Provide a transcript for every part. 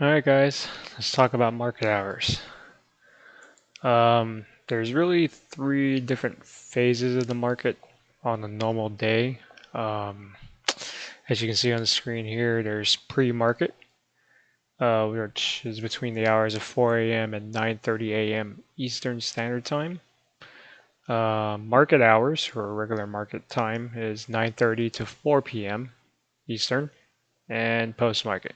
Alright guys, let's talk about market hours. There's really three different phases of the market on a normal day. Um, as you can see on the screen here, there's pre-market, which is between the hours of 4 a.m. and 9:30 a.m. Eastern Standard Time. Market hours, or regular market time, is 9:30 to 4 p.m. Eastern, and post-market,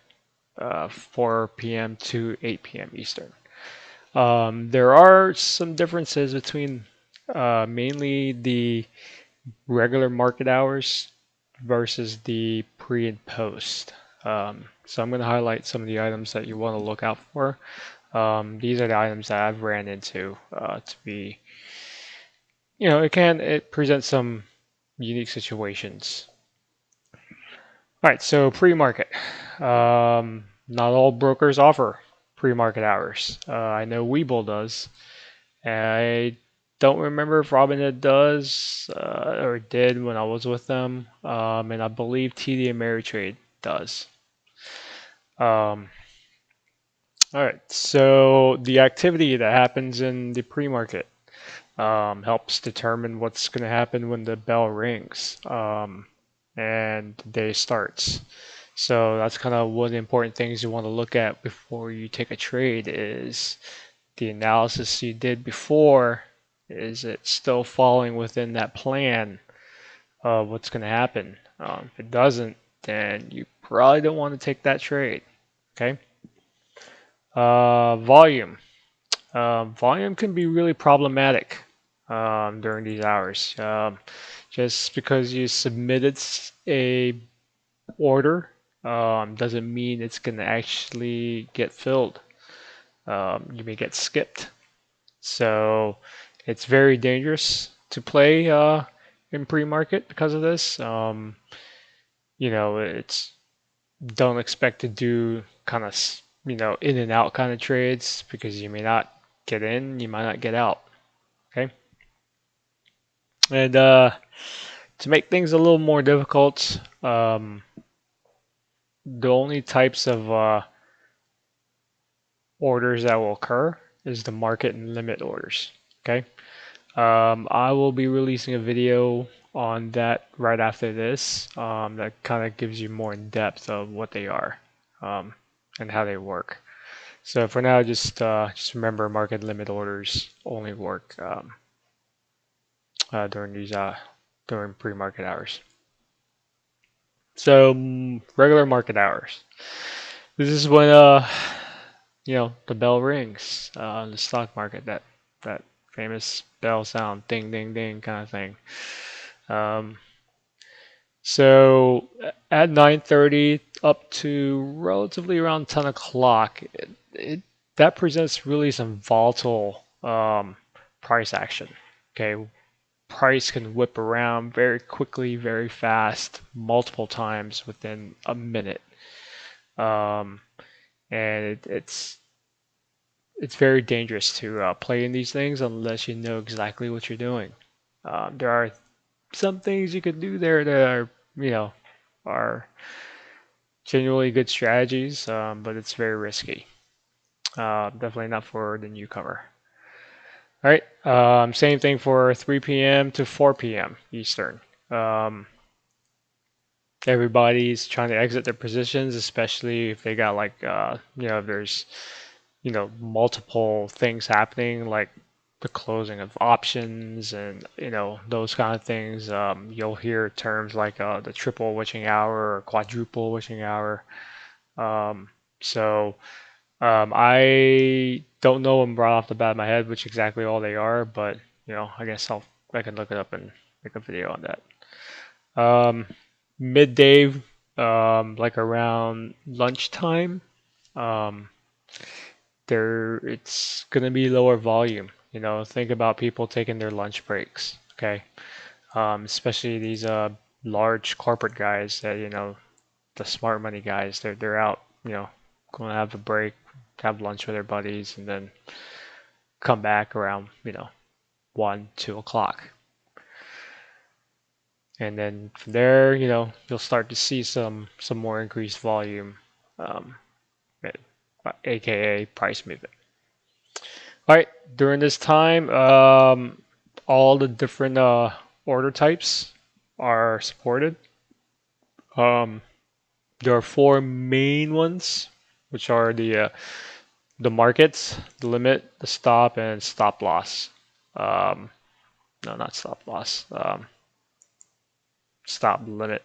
4 p.m. to 8 p.m. Eastern. There are some differences between mainly the regular market hours versus the pre and post. So I'm going to highlight some of the items that you want to look out for. These are the items that I've ran into to be, it presents some unique situations. All right, so pre-market. Not all brokers offer pre-market hours. I know Webull does. I don't remember if Robinhood does or did when I was with them, and I believe TD Ameritrade does. All right, so the activity that happens in the pre-market helps determine what's going to happen when the bell rings and the day starts. So that's kind of one of the important things you want to look at before you take a trade is the analysis you did before. Is it still falling within that plan of what's going to happen? If it doesn't, then you probably don't want to take that trade. Okay. Volume. Volume can be really problematic during these hours. Just because you submitted a order doesn't mean it's going to actually get filled. You may get skipped. So it's very dangerous to play in pre-market because of this. It's don't expect to do kind of in and out kind of trades because you may not get in, you might not get out. Okay, and to make things a little more difficult, the only types of orders that will occur is the market and limit orders. Okay. I will be releasing a video on that right after this that kind of gives you more in depth of what they are and how they work. So for now, just remember market limit orders only work during pre-market hours. So regular market hours. This is when the bell rings in the stock market. That famous bell sound, ding ding ding kind of thing. So at 9:30 up to relatively around 10 o'clock, that presents really some volatile price action. Okay, price can whip around very quickly, very fast, multiple times within a minute, and it's very dangerous to play in these things unless you know exactly what you're doing. There are some things you can do there that are genuinely good strategies, but it's very risky. Definitely not for the newcomer. All right, same thing for 3 p.m. to 4 p.m. Eastern. Everybody's trying to exit their positions, especially if they got if there's multiple things happening, like the closing of options and those kind of things. You'll hear terms like the triple witching hour or quadruple witching hour. So I don't know them right off the bat of my head which exactly all they are, but I guess I can look it up and make a video on that. Midday, like around lunchtime, it's gonna be lower volume. Think about people taking their lunch breaks. Okay, especially these large corporate guys that the smart money guys. They're out, going to have a break, have lunch with their buddies, and then come back around 1, 2 o'clock. And then from there, you'll start to see some more increased volume aka price movement. All right, during this time, all the different order types are supported. Um, there are four main ones, which are the markets, the limit, the stop, and stop loss. Um, no, not stop loss. Stop limit.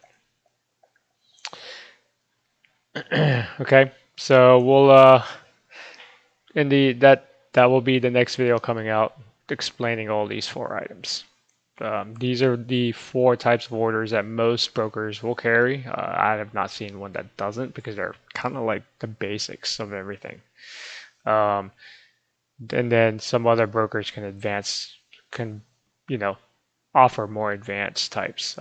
Okay, so we'll in the that will be the next video coming out explaining all these four items. These are the four types of orders that most brokers will carry. I have not seen one that doesn't because they're kind of like the basics of everything. Um, and then some other brokers can, you know, offer more advanced types.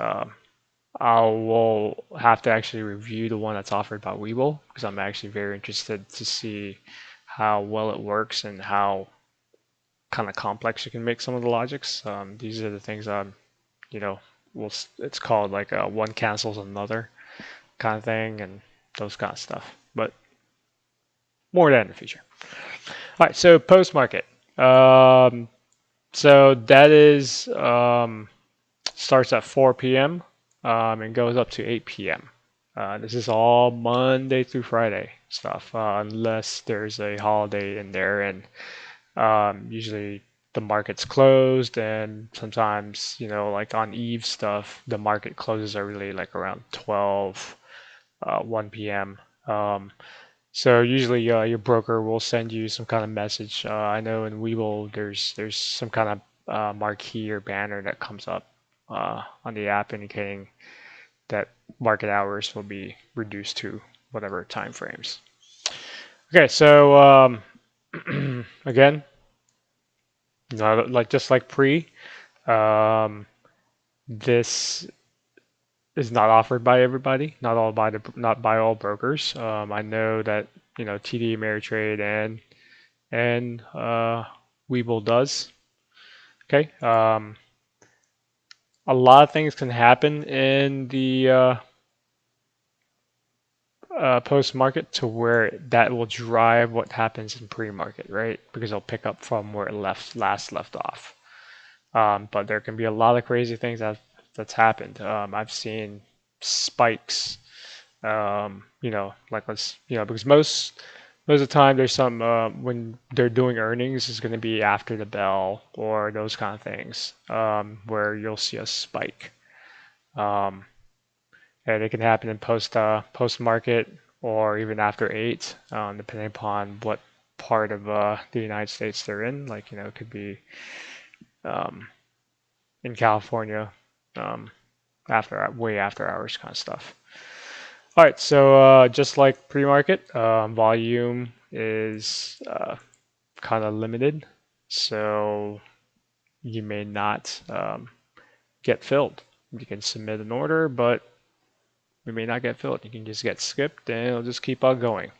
I will have to actually review the one that's offered by Webull because I'm actually very interested to see how well it works and how kind of complex you can make some of the logics. These are the things I'm, you know, it's called like one cancels another kind of thing and those kind of stuff. But more of that in the future. All right, so post market. So that is starts at 4 p.m. And goes up to 8 p.m. This is all Monday through Friday stuff, unless there's a holiday in there, and usually the market's closed, and sometimes, like on Eve stuff, the market closes are really like around 12, 1 p.m. So usually your broker will send you some kind of message. I know in Webull there's some kind of marquee or banner that comes up on the app indicating that market hours will be reduced to whatever time frames. Okay, so again, like just like pre, um, this is not offered by everybody, not by all brokers. I know that TD Ameritrade and Webull does. Okay, a lot of things can happen in the post market to where that will drive what happens in pre market, right? Because it'll pick up from where it last left off. But there can be a lot of crazy things that's happened. I've seen spikes. Like because most of the time there's some when they're doing earnings is going to be after the bell or those kind of things where you'll see a spike. Um, and it can happen in post market or even after 8, depending upon what part of the United States they're in. Like it could be um, in California, um, way after hours kind of stuff. All right, so just like pre-market, volume is kind of limited, so you may not get filled. You can submit an order, but we may not get filled. You can just get skipped, and it'll just keep on going.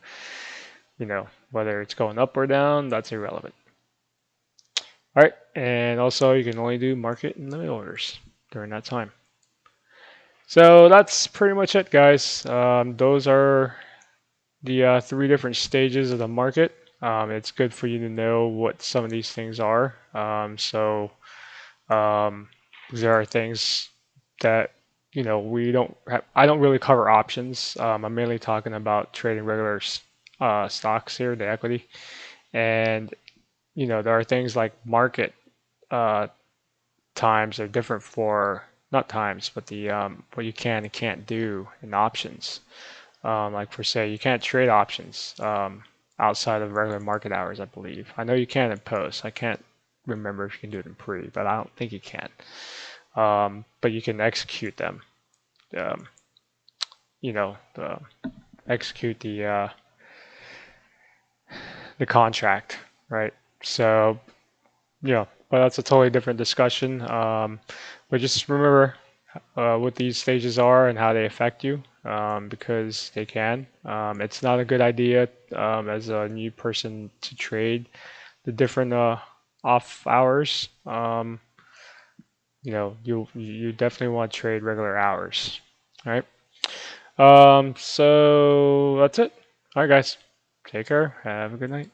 Whether it's going up or down, that's irrelevant. All right, and also you can only do market and limit orders during that time. So that's pretty much it, guys. Those are the 3 different stages of the market. It's good for you to know what some of these things are. Um, there are things that we don't have. I don't really cover options. I'm mainly talking about trading regular stocks here, the equity, and there are things like market uh, times are different for not times, but the what you can and can't do in options. Like for say, you can't trade options outside of regular market hours, I believe. I know you can in post. I can't remember if you can do it in pre, but I don't think you can. But you can execute them. Um, the, execute the contract, right? So but that's a totally different discussion. But just remember what these stages are and how they affect you, because they can. It's not a good idea as a new person to trade the different off hours. You definitely want to trade regular hours. All right. So that's it. All right, guys. Take care. Have a good night.